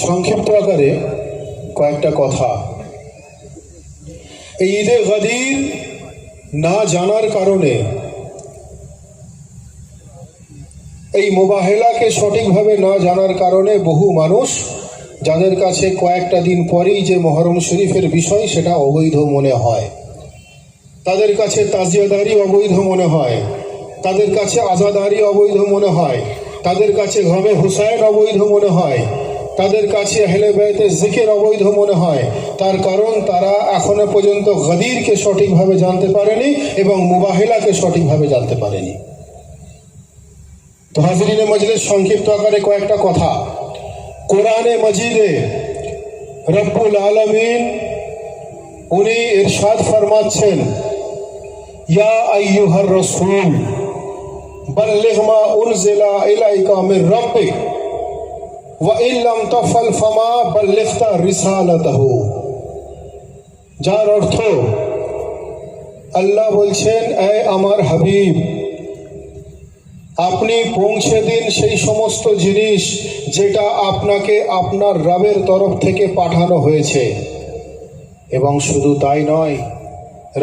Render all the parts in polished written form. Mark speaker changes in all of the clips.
Speaker 1: সংক্ষিপ্ত আকারে কয়েকটা কথা। এই ঈদে গাদির না জানার কারণে, এই মোবাহেলাকে সঠিকভাবে না জানার কারণে বহু মানুষ যাদের কাছে কয়েকটা দিন পরেই যে মহরম শরীফের বিষয় সেটা অবৈধ মনে হয়, তাদের কাছে তাজিয়াদারি অবৈধ মনে হয়, তাদের কাছে আজাদারি অবৈধ মনে হয়, তাদের কাছে গমে হুসাইন অবৈধ মনে হয়, তাদের কাছে আহলে বাইতের জিকির অবৈধ মনে হয়। তার কারণ তারা এখনো পর্যন্ত গাদিরকে সঠিকভাবে জানতে পারেনি এবং মুবাহিলাকে সঠিকভাবে জানতে পারেনি। তো হাজরিনে মজলিস, সংক্ষিপ্ত আকারে কয়েকটা কথা। কোরআনে মজিদে রব্বুল আলামিন উনি ইরশাদ ফরমাচ্ছেন, ইয়া আইয়ুহার রাসূল বাল্লিগ মা উনজিলা ইলাইকা মির রাব্বিক ওয়া ইন লাম তাফআল ফামা বাল্লিগতা রিসালাতাহু। যার অর্থ, আল্লাহ বলছেন, এ আমার হাবিব, আপনি পৌঁছে দিন সেই সমস্ত জিনিস যেটা আপনাকে আপনার রবের তরফ থেকে পাঠানো হয়েছে। এবং শুধু তাই নয়,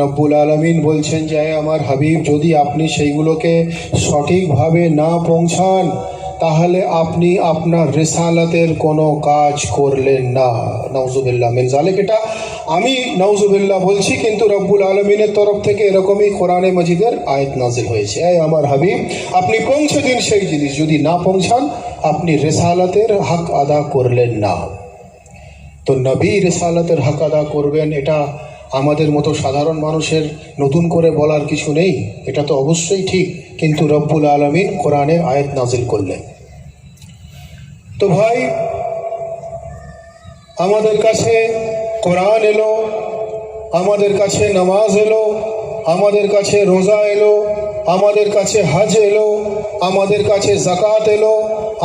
Speaker 1: রব্বুল আলামিন বলছেন যে আমার হাবিব, যদি আপনি সেইগুলোকে সঠিকভাবে না পৌঁছান তাহলে আপনি আপনার রিসালাতের কোনো কাজ করলেন না। নাউজুবিল্লাহ মিন যালিক। এটা আমি নাউজুবিল্লাহ বলছি, কিন্তু রব্বুল আলামিনের তরফ থেকে এরকমই কোরআনে মজিদের আয়াত নাজিল হয়েছে। এই আমার হাবিব, আপনি পৌঁছে দিন সেই জিনিস, যদি না পৌঁছান আপনি রিসালাতের হক আদা করলেন না। তো নবী রিসালাতের হক আদা করবেন, এটা আমাদের মতো সাধারণ মানুষের নতুন করে বলার কিছু নেই, এটা তো অবশ্যই ঠিক। কিন্তু রব্বুল আলামিন কোরআনে আয়াত নাজিল করলেন। তো ভাই, আমাদের কাছে কোরআন এলো, আমাদের কাছে নামাজ এলো, আমাদের কাছে রোজা এলো, আমাদের কাছে হজ এলো, আমাদের কাছে যাকাত এলো,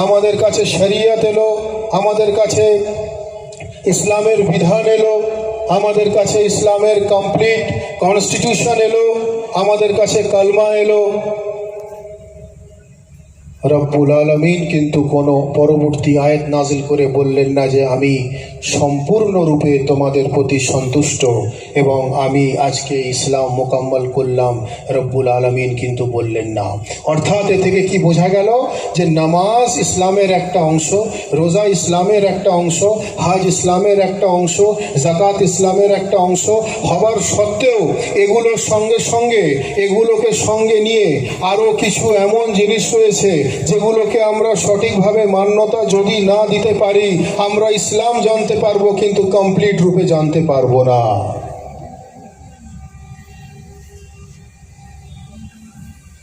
Speaker 1: আমাদের কাছে শরিয়ত এলো, আমাদের কাছে ইসলামের বিধান এলো, আমাদের কাছে ইসলামের কমপ্লিট কনস্টিটিউশন এলো, আমাদের কাছে কালমা এলো। রব্বুল আলামিন কিন্তু কোনো পরবর্তী আয়াত নাজিল করে বললেন না যে আমি সম্পূর্ণরূপে তোমাদের প্রতি সন্তুষ্ট এবং আমি আজকে ইসলাম মোকাম্মল করলাম। রব্বুল আলামিন কিন্তু বললেন না। অর্থাৎ এ থেকে কি বোঝা গেল যে নামাজ ইসলামের একটা অংশ, রোজা ইসলামের একটা অংশ, হজ ইসলামের একটা অংশ, যাকাত ইসলামের একটা অংশ হবার সত্ত্বেও এগুলোর সঙ্গে সঙ্গে, এগুলোকে সঙ্গে নিয়ে আরও কিছু এমন জিনিস রয়েছে যেগুলোকে আমরা সঠিকভাবে মান্যতা যদি না দিতে পারি, আমরা ইসলাম জানতে পারবো কিন্তু কমপ্লিট রূপে জানতে পারবো না।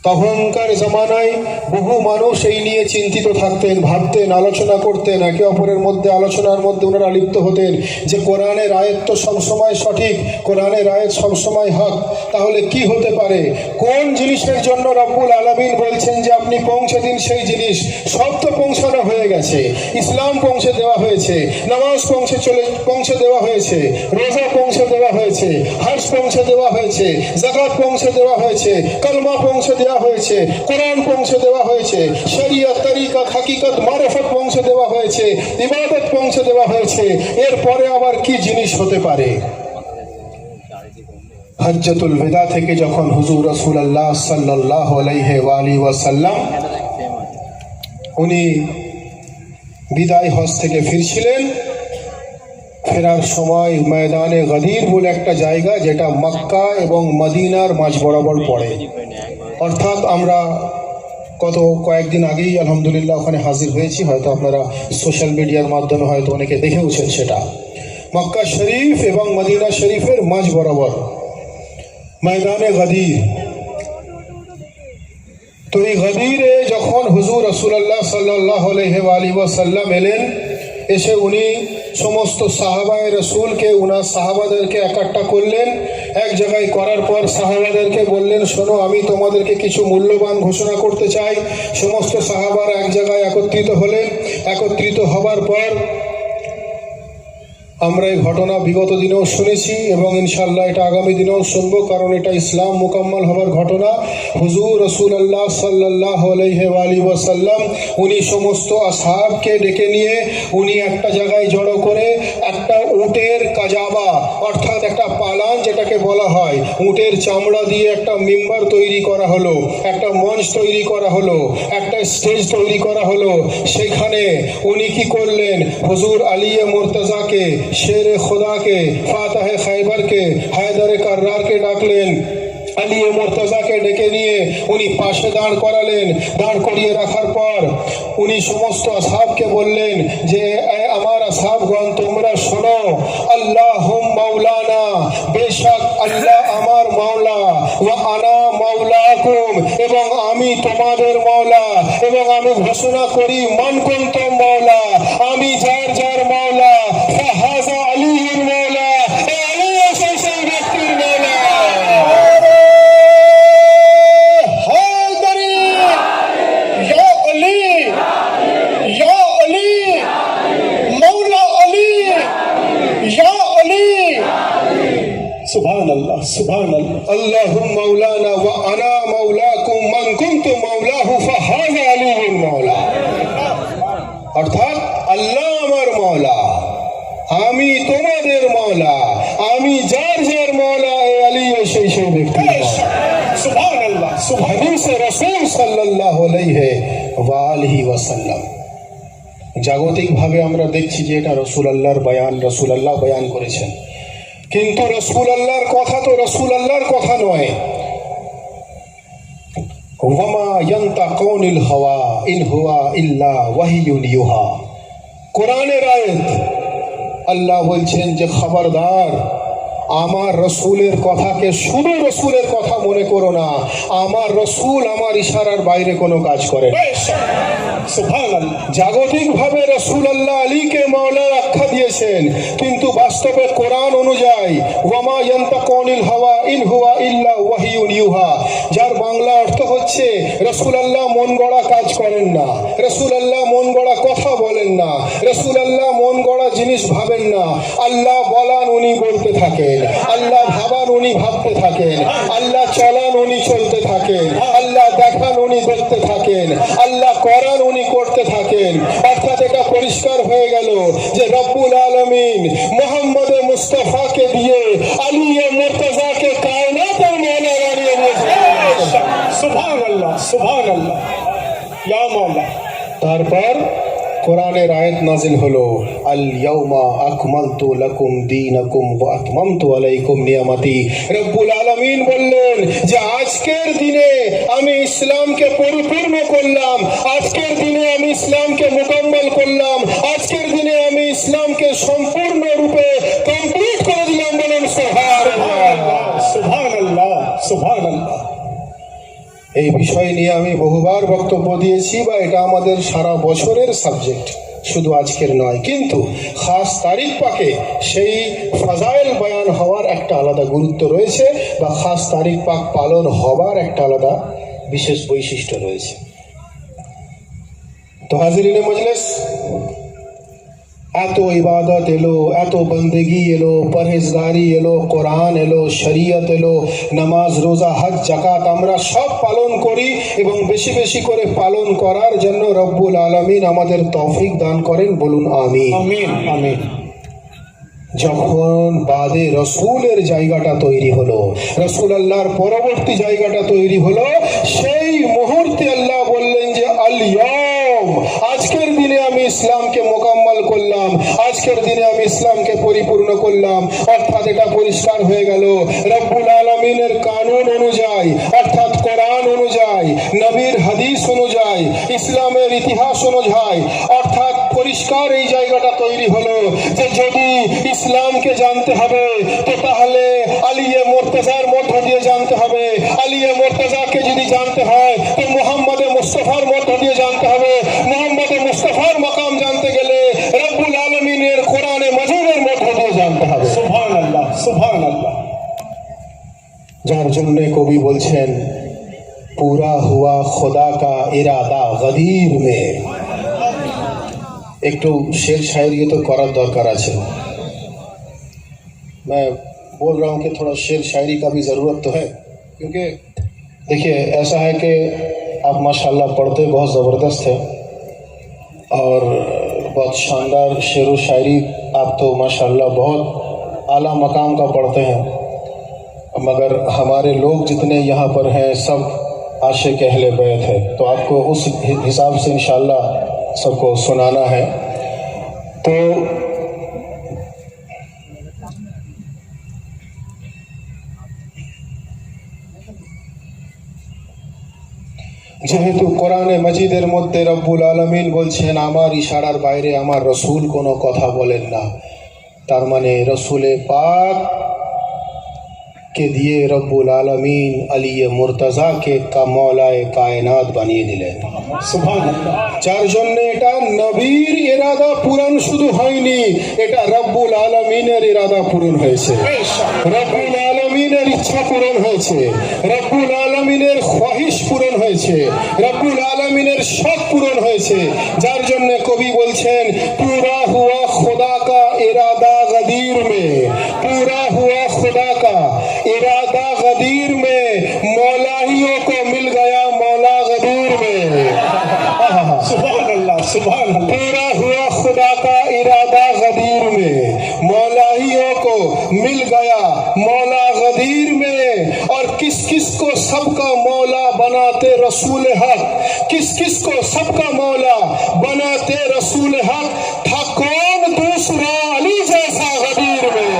Speaker 1: তখনকার জামানায় বহু মানুষ এই নিয়ে চিন্তিত থাকতেন, ভাবতেন, আলোচনা করতেন, একে অপরের মধ্যে আলোচনার মধ্যে ওনারা লিপ্ত হতেন যে কোরআনের আয়াত তো সবসময় সঠিক, কোরআনের আয়াত সবসময় হক, তাহলে কি হতে পারে? কোন জিনিসের জন্য রব্বুল আলামিন বলছেন যে আপনি পৌঁছে দিন সেই জিনিস? সব তো পৌঁছানো হয়ে গেছে। ইসলাম পৌঁছে দেওয়া হয়েছে, নামাজ পৌঁছে দেওয়া হয়েছে, রোজা পৌঁছে দেওয়া হয়েছে, হজ পৌঁছে দেওয়া হয়েছে, যাকাত পৌঁছে দেওয়া হয়েছে, কালমা পৌঁছে দেওয়া হয়েছে, কোরআন পৌঁছে দেওয়া হয়েছে, শরিয়ত, তরিকা, হাকিকত, মারিফত পৌঁছে দেওয়া হয়েছে, ইবাদত পৌঁছে দেওয়া হয়েছে। এরপরে আবার কি জিনিস হতে পারে? হজ্জাতুল বিদা থেকে যখন হুজুর রাসূলুল্লাহ সাল্লাল্লাহু আলাইহি ওয়া আলিহি ওয়াসাল্লাম উনি বিদায় হজ থেকে ফিরছিলেন, ফেরার সময় ময়দানে গাদির বলে একটা জায়গা, যেটা মক্কা এবং মদিনার মাঝ বরাবর পড়ে। অর্থাৎ আমরা কয়েকদিন আগেই আলহামদুলিল্লাহ ওখানে হাজির হয়েছি, হয়তো আপনারা সোশ্যাল মিডিয়ার মাধ্যমে হয়তো অনেকে দেখেওছেন। সেটা মক্কা শরীফ এবং মদিনা শরীফের মাঝ বরাবর ময়দানে গাদির। তো এই গাদিরে যখন হুজুর রাসূলুল্লাহ সাল্লাল্লাহু আলাইহি ওয়া সাল্লাম এলেন, এসে উনি সমস্ত সাহাবায়ে রাসূলকে, উনার সাহাবাদেরকে একাট্টা করলেন। এক জায়গায় করার পর সাহাবাদেরকে বললেন, শোনো, আমি তোমাদেরকে কিছু মূল্যবান ঘোষণা করতে চাই। সমস্ত সাহাবারা এক জায়গায় একত্রিত হলেন। একত্রিত হবার পর আমরা এই ঘটনা বিগত দিনেও শুনেছি এবং ইনশাল্লাহ এটা আগামী দিনেও শুনবো, কারণ এটা ইসলাম মোকাম্মল হবার ঘটনা। হুজুর রাসূলুল্লাহ সাল্লাল্লাহু আলাইহি ওয়াসাল্লাম উনি সমস্ত আসহাবকে ডেকে নিয়ে উনি একটা জায়গায় জড়ো করে একটা উটের কাজাবা অর্থাৎ একটা পালান যেটাকে বলা হয়, উটের চামড়া দিয়ে একটা মিম্বার তৈরি করা হলো, একটা মঞ্চ তৈরি করা হলো, একটা স্টেজ তৈরি করা হলো। সেখানে উনি কি করলেন, হুজুর আলিয়ে মুর্তজাকে, শেরে খোদাকে, ফাতাহে খাইবারকে, হায়দারে কার্রারকে ডাকলেন। আলিয়ে মুর্তজাকে ডেকে নিয়ে উনি পাশে দাঁড় করালেন। দাঁড় করিয়ে রাখার পর উনি সমস্ত আসহাবকে বললেন যে আমার আসহাবগণ তোমরা শোনো, আল্লাহুম মাওলানা, বেশক আল্লাহ আমার মাওলা, ওয়া আনা মাওলাকুম, এবং আমি তোমাদের মাওলা, এবং আমি ঘোষণা করি মান কুনতুম মাওলা, আমি যার যার মাওলা, ফাহাযা আলীর মাওলা, এ আলী সেই ব্যক্তির মাওলা।
Speaker 2: সুবহানাল্লাহ, সুবহানাল্লাহ।
Speaker 1: আল্লাহুম মাওলানা ওয়া আনা মাওলাকুম মান কুনতুম মাওলাহু ফাহাযা আলীর মাওলা। অর্থাৎ আল্লাহ আমার মাওলা, আমি তোমাদের মাওলা, আমি যার যার মাওলা, এ আলী সেই ব্যক্তি।
Speaker 2: সুবহানাল্লাহ,
Speaker 1: হাদিসে রাসূল সাল্লাল্লাহু আলাইহি ওয়াসাল্লাম। জাগতিকভাবে আমরা দেখছি যে এটা রাসূলুল্লাহর বয়ান, রাসূলুল্লাহ বয়ান করেছেন, কিন্তু রাসূলুল্লাহর কথা তো রাসূলুল্লাহর কথা নয়। ওয়ামা ইয়ানতাকু আনিল হাওয়া ইন হুয়া ইল্লা ওয়াহিয়ুন ইউহা। কোরআনের আয়াত, আল্লাহ বলছেন যে খবরদার, আমার রসুলের কথাকে শুধু রসুলের কথা মনে করো না, আমার রসুল আমার ইশারার বাইরে কোনো কাজ করেন। জাগতিক ভাবে রাসূলুল্লাহ আলীকে মাওলা আখ্যা দিয়েছেন, কিন্তু বাস্তবে কোরআন অনুযায়ী ওয়ামা ইয়ানতাকু আনিল হাওয়া ইন হুয়া ইল্লা ওয়াহিয়ুন ইউহা, যার বাংলা অর্থ হচ্ছে রাসূলুল্লাহ মন গড়া কাজ করেন না, রাসূলুল্লাহ মন গড়া কথা বলেন না, রাসূলুল্লাহ মন গড়া জিনিস ভাবেন না। আল্লাহ বলান উনি বলতে থাকেন, আল্লাহ ভাবান উনি ভাবতে থাকেন, আল্লাহ চলান উনি চলতে থাকেন, আল্লাহ দেখান উনি দেখতে থাকেন, আল্লাহ করান উনি করতে থাকেন। অর্থাৎ এটা পরিষ্কার হয়ে গেল যে রব্বুল আলামিন মুহাম্মদ মুস্তাফাকে দিয়ে আলিয়ে মুর্তজাকে কায়নাতের মাওলা বানিয়ে দিয়েছেন।
Speaker 2: সুবহানাল্লাহ, সুবহানাল্লাহ, ইয়া মাওলা।
Speaker 1: তারপর কোরআনের আয়াত নাজিল হলো, আল ইয়াউমা আকমালতু লাকুম দীনাকুম ওয়া আতমামতু আলাইকুম নিয়ামতি। রব্বুল আলামিন বললেন যে আজকের দিনে আমি ইসলামকে পরিপূর্ণ করলাম, আজকের দিনে আমি ইসলামকে মোকাম্মল করলাম, আজকের দিনে আমি ইসলামকে সম্পূর্ণ রূপে কমপ্লিট করে দিলাম। বলেন সুবহানাল্লাহ,
Speaker 2: সুবহানাল্লাহ, সুবহানাল্লাহ।
Speaker 1: এই বিষয় নিয়ে আমি বহুবার বক্তব্য দিয়েছি, বা এটা আমাদের সারা বছরের সাবজেক্ট, শুধু আজকের নয়। কিন্তু খাস তারিখ পাকে সেই ফাজাইল বয়ান হওয়ার একটা আলাদা গুরুত্ব রয়েছে, বা খাস তারিখ পাক পালন হবার একটা আলাদা বিশেষ বৈশিষ্ট্য রয়েছে। তো হাজিরিনে মজলিস, এত ইবাদত এলো, এত বন্দেগি এলো, পরহেজগারি এলো, কোরআন এলো, শরীয়ত এলো, নামাজ রোজা হজ যাকাত আমরা সব পালন করি, এবং বেশি বেশি করে পালন করার জন্য রব্বুল আলামিন আমাদের তৌফিক দান করেন। বলুন আমিন,
Speaker 2: আমিন, আমিন।
Speaker 1: যখন বাদে রসুলের জায়গাটা তৈরি হলো, রসুলুল্লাহর পরবর্তী জায়গাটা তৈরি হলো, সেই মুহূর্তে আল্লাহ বললেন যে আল ইয়াউম, আজকের দিনে আমি ইসলামকে মোকাম্মল করলাম, আজকের দিনে আমি ইসলামকে পরিপূর্ণ করলাম। অর্থাৎ এটা পরিষ্কার হয়ে গেল রব্বুল আলামিনের কানুন অনুযায়ী, অর্থাৎ কোরআন অনুযায়ী, নবীর হাদিস অনুযায়ী, ইসলামের ইতিহাস অনুযায়ী, অর্থাৎ পরিষ্কার এই জায়গাটা তৈরি হলো যে যদি ইসলামকে জানতে হবে তো তাহলে আলিয়ে মুর্তজার মধ্য দিয়ে জানতে হবে, আলিয়ে মুর্তজাকে যদি জানতে হয় তো মুহাম্মদে মুস্তাফার মধ্য দিয়ে জানতে হবে, মুহাম্মদে মুস্তাফার মাকাম জানতে গেলে রব্বুল আলামিনের কোরআনে মাজিদের মধ্য দিয়ে জানতে হবে।
Speaker 2: সুবহানাল্লাহ, সুবহানাল্লাহ।
Speaker 1: যার জন্য কবি বলছেন, পুরা হুয়া খোদা কা ইরাদা গদির মে। একটু শের শায়রি তো করার দরকার আছে। मैं बोल रहा हूँ कि थोड़ा शेर शायरी का भी ज़रूरत तो है, क्योंकि देखिए ऐसा है कि आप माशाल्लाह पढ़ते बहुत ज़बरदस्त है और बहुत शानदार शेर व शायरी आप तो माशाल्लाह बहुत आला मकाम का पढ़ते हैं, मगर हमारे लोग जितने यहाँ पर हैं सब आशिक अहले बैत है, तो आपको उस हिसाब से इंशाल्लाह सबको सुनाना है। तो যেহেতু কোরআনে মাজিদের মধ্যে রব্বুল আলামিন বলছেন আমার ইশারার বাইরে আমার রসুল কোনো কথা বলেন না, তার মানে রসুলে পাক কে দিয়ে রব্বুল আলামিন আলী মুর্তজা কে মৌলায়ে কায়নাত বানিয়ে দিলেন।
Speaker 2: সুবহানাল্লাহ।
Speaker 1: যার জন্য এটা নবীর ইরাদা পূরণ শুধু হয়নি, এটা রব্বুল আলামিনের ইরাদা পূরণ হয়েছে, রব্বুল আলামিনের ইচ্ছা পূরণ হয়েছে, রব্বুল আলামিনের খ্বাহিশ পূরণ হয়েছে, রব্বুল আলামিনের শখ পূরণ হয়েছে। যার জন্য কবি বলছেন পুরা হুয়া খুদা কা ইরাদা গদির মে, পুরা হুয়া खुदा का इरादा गदीर में, मौलाहियों को मिल गया मौला गदीर में।
Speaker 2: सुभान अल्लाह, सुभान अल्लाह।
Speaker 1: पूरा हुआ खुदा का इरादा गदीर में, मौलाहियों को मिल गया मौला गदीर में। और किस किस को सबका मौला बनाते रसूल हक, किस किस को सबका मौला बनाते रसूल हक, था कौन दूसरा अली जैसा गदीर में।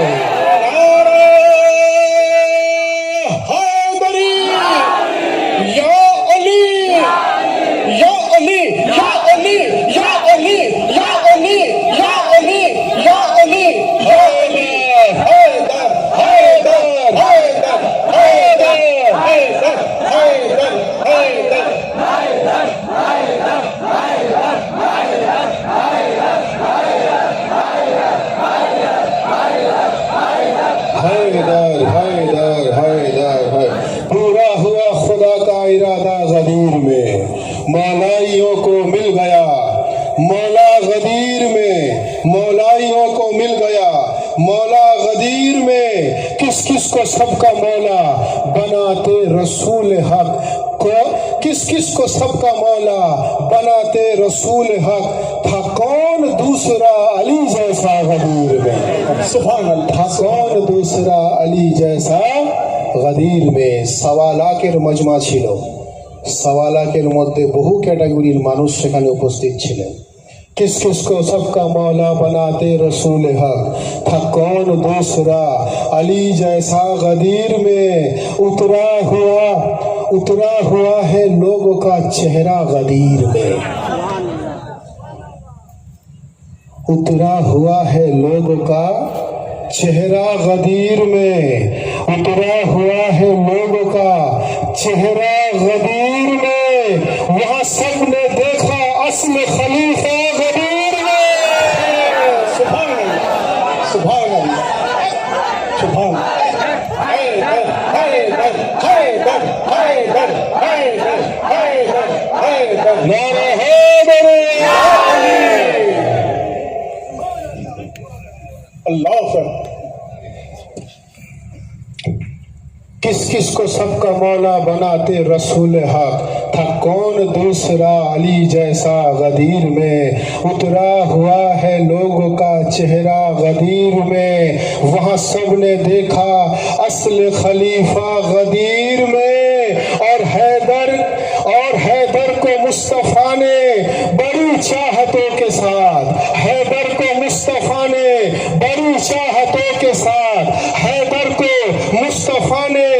Speaker 1: पूरा हुआ खुदा का इरादा गदीर में, मौलाइयों को मिल गया मौला गदीर में, मौलाइयों को मिल गया मौला गदीर में। किस किस को सबका मौला बनाते रसूल हक को, किस किस को सबका मौला बनाते रसूल हक, था कौन दूसरा अली जैसा गदीर में।
Speaker 2: सुभान अल्लाह।
Speaker 1: था कौन दूसरा अली जैसा গদির মে। সওয়ালাকের মজমা ছিল, সওয়ালাকের মধ্যে বহু ক্যাটাগরির মানুষ সেখানে উপস্থিত ছিলেন। किस किस को सबका मौला बनाते रसूल हक, था कौन दूसरा अली जैसा गदीर में। उतरा हुआ है लोगों का चेहरा गदीर में, उतरा हुआ है लोगों का चेहरा गदीर में, उतरा हुआ है लोगों का चेहरा गदीर में। वहाँ सबने देखा अस्ल खलीफा गदीर में।
Speaker 2: सुभान अल्लाह, सुभान अल्लाह, सुभान। हैदर, हैदर, हैदर, हैदर, हैदर, हैदर, हैदर।
Speaker 1: नारा हैदर
Speaker 2: अल्लाह पर।
Speaker 1: किस किस को सबका मौला बनाते रसूल हक, था कौन दूसरा अली जैसा गदीर में। उतरा हुआ है लोगों का चेहरा गदीर में, वहाँ सबने देखा असल खलीफा गदीर में। और हैदर को मुस्तफा ने बड़ी चाहतों के साथ, हैदर को मुस्तफा ने बड़ी चाहतों के साथ, हैदर को मुस्तफा ने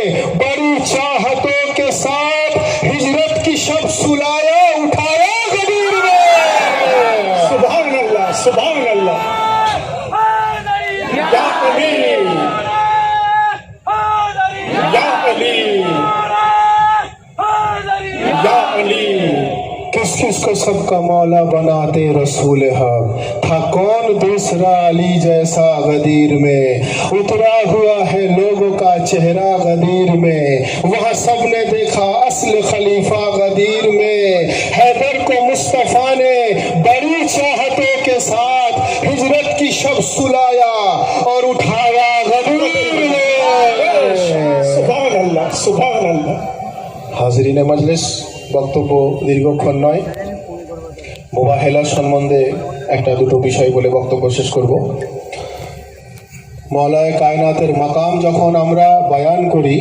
Speaker 1: बड़ी चाहतों के साथ हिजरत की शब सुलाया उठाया गदीर में।
Speaker 2: सुभान अल्लाह, सुभान अल्लाह। या अली, या अली, या अली।
Speaker 1: किस किस को सबका मौला बनाते रसूल हक, था कौन दूसरा अली जैसा गदीर में। उतरा हुआ है लोगों का चेहरा गदीर में, वहाँ सबने देखा असल खलीफा गदीर में। हैदर को मुस्तफा ने बड़ी चाहतों के साथ हिजरत की शब सुलाया और उठाया गदीर হাজরিনে মাজলিস, বক্তব্য দীর্ঘক্ষণ নয়, মোবাহেলা সম্বন্ধে একটা দুটো বিষয় বলে বক্তব্য শেষ করব। মওলায়ে কায়নাতের মাকাম যখন আমরা বয়ান করি,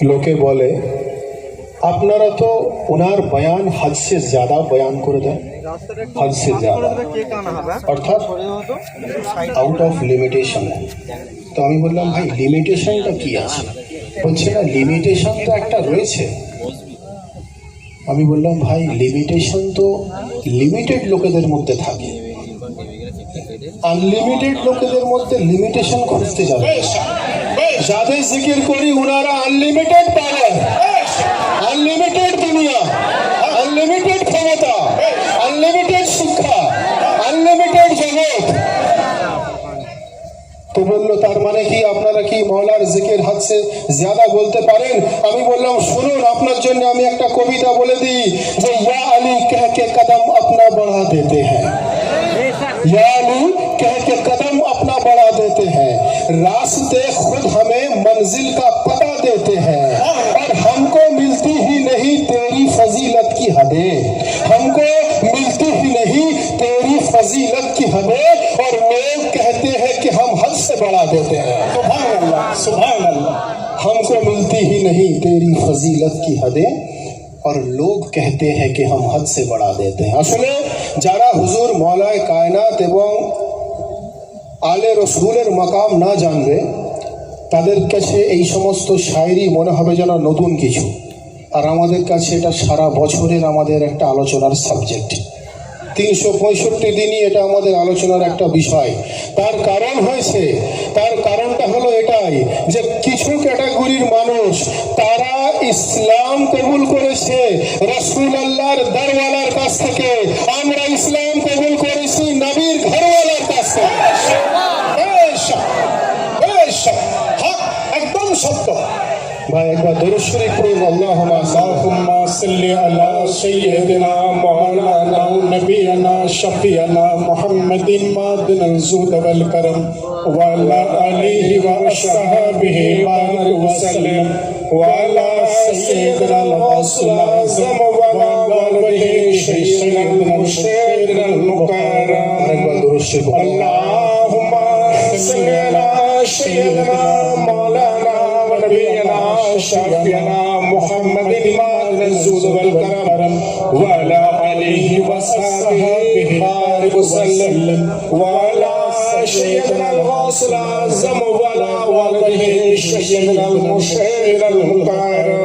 Speaker 1: লোকে বলে আপনারা তো ওনার বয়ান হদ সে জ্যাদা বয়ান করে দেন, হদ সে জ্যাদা, অর্থাৎ আউট অফ লিমিটেশন। তো আমি বললাম ভাই লিমিটেশনটা কি আছে? বলছে না লিমিটেশন তো একটা রয়েছে। আমি বললাম ভাই লিমিটেশন তো লিমিটেড লোকেদের মধ্যে থাকে, আনলিমিটেড লোকেদের মধ্যে লিমিটেশন খুঁজতে যাবে। যাদের জিকির করি ওনারা আনলিমিটেড পাওয়ার, আনলিমিটেড দুনিয়া, আনলিমিটেড ক্ষমতা, আনলিমিটেড শিক্ষা, আনলিমিটেড জগৎ। তো বললো তার মানে কি আপনারা কি মওলার জিকির হাদ সে জ্যাদা বলতে পারেন? আমি বললাম শুনুন, আপনার জন্য আমি একটা কবিতা বলে দিই যে ইয়া আলী কহ কে কদম अपना बढ़ा देते हैं, या अली कह के कदम अपना बढ़ा देते हैं, रास्ते खुद हमें मंजिल का पता देते हैं, और हमको मिलती ही नहीं तेरी फजीलत की हदें, हमको मिलती ही नहीं तेरी फजीलत की हदें, और लोग कहते हैं कि हम हद से बढ़ा देते हैं।
Speaker 2: सुभान अल्लाह, सुभान अल्लाह।
Speaker 1: हमको मिलती ही नहीं तेरी फजीलत की हदें, और लोग कहते हैं कि हम हद से बढ़ा देते हैं। আসলে যারা হুজুর মওলায়ে কায়নাত এবং আলে রসুলের মাকাম না জানবে, তাদের কাছে এই সমস্ত শায়রি মনে হবে যেন নতুন কিছু, আর আমাদের কাছে এটা সারা বছরের আমাদের একটা আলোচনার সাবজেক্ট। 365 দিনই এটা আমাদের আলোচনার একটা বিষয়। তার কারণ হয়েছে, তার কারণটা হলো এটাই যে কিছু ক্যাটাগরির মানুষ তারা ইসলাম কবুল করেছে রাসূল আল্লাহর দরওয়ালার কাছ থেকে, আমরা ইসলাম কবুল করেছি নবীর ঘরওয়ালার কাছ থেকে।
Speaker 2: হক একদম সত্য।
Speaker 1: ভাই একবার দরুদ শরীফ পড়ুন, আল্লাহুম্মা
Speaker 2: সাল্লি আলা সাইয়্যিদিনা মাওলানা নবিয়ানা শফিয়ানা মুহাম্মাদিন মাদনাল জুদ ওয়াল করম ওয়া আলা আলিহি ওয়া আসহাবিহি বারিক ওয়া সাল্লিম ওয়া আলা সাইয়্যিদিনাল রাসূল আযম ওয়া আলা আলিহি শাইয়িদিনাল মুরশিদিনাল মুকাররম।
Speaker 1: একবার দরুদ শরীফ পড়ুন।
Speaker 2: আল্লাহুম্মা সাল্লি আলা সাইয়্যিদিনা মাওলানা نبينا شفيعنا محمد مال الزود والكرم وعلى آله وصحبه بارك وسلم وعلى سيدنا الغوث الأعظم وعلى والده سيدنا المشير المكرم.